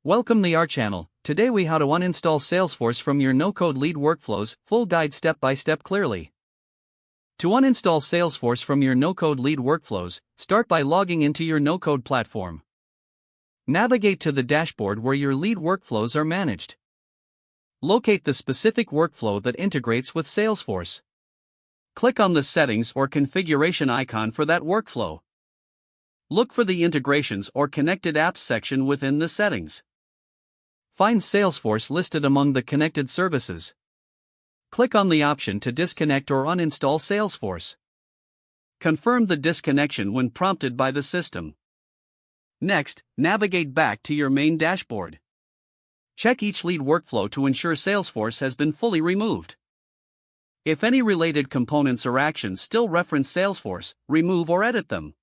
Welcome to our channel. Today we how to uninstall Salesforce from your no-code lead workflows, full guide step by step clearly. To uninstall Salesforce from your no-code lead workflows, start by logging into your no-code platform. Navigate to the dashboard where your lead workflows are managed. Locate the specific workflow that integrates with Salesforce. Click on the settings or configuration icon for that workflow. Look for the integrations or connected apps section within the settings. Find Salesforce listed among the connected services. Click on the option to disconnect or uninstall Salesforce. Confirm the disconnection when prompted by the system. Next, navigate back to your main dashboard. Check each lead workflow to ensure Salesforce has been fully removed. If any related components or actions still reference Salesforce, remove or edit them.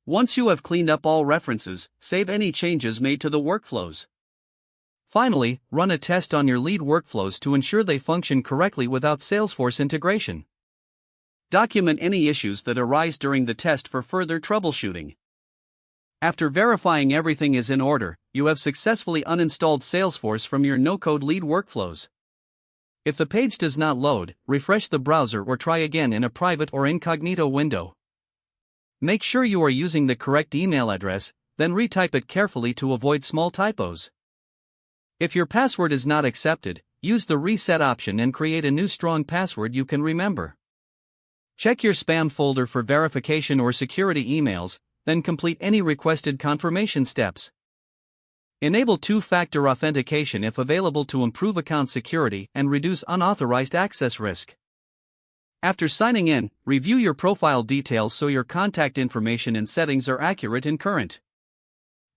Once you have cleaned up all references, save any changes made to the workflows. Finally, run a test on your lead workflows to ensure they function correctly without Salesforce integration. Document any issues that arise during the test for further troubleshooting. After verifying everything is in order, you have successfully uninstalled Salesforce from your no-code lead workflows. If the page does not load, refresh the browser or try again in a private or incognito window. Make sure you are using the correct email address, then retype it carefully to avoid small typos. If your password is not accepted, use the reset option and create a new strong password you can remember. Check your spam folder for verification or security emails, then complete any requested confirmation steps. Enable two-factor authentication if available to improve account security and reduce unauthorized access risk. After signing in, review your profile details so your contact information and settings are accurate and current.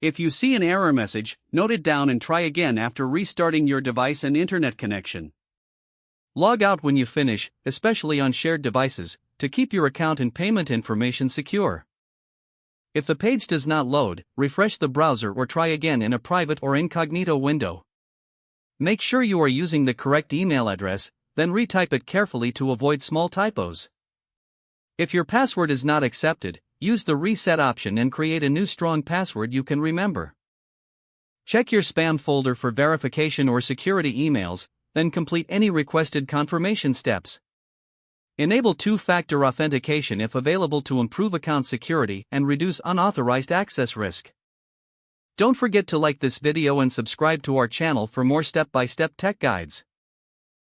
If you see an error message, note it down and try again after restarting your device and internet connection. Log out when you finish, especially on shared devices, to keep your account and payment information secure. If the page does not load, refresh the browser or try again in a private or incognito window. Make sure you are using the correct email address, then retype it carefully to avoid small typos. If your password is not accepted, use the reset option and create a new strong password you can remember. Check your spam folder for verification or security emails, then complete any requested confirmation steps. Enable two-factor authentication if available to improve account security and reduce unauthorized access risk. Don't forget to like this video and subscribe to our channel for more step-by-step tech guides.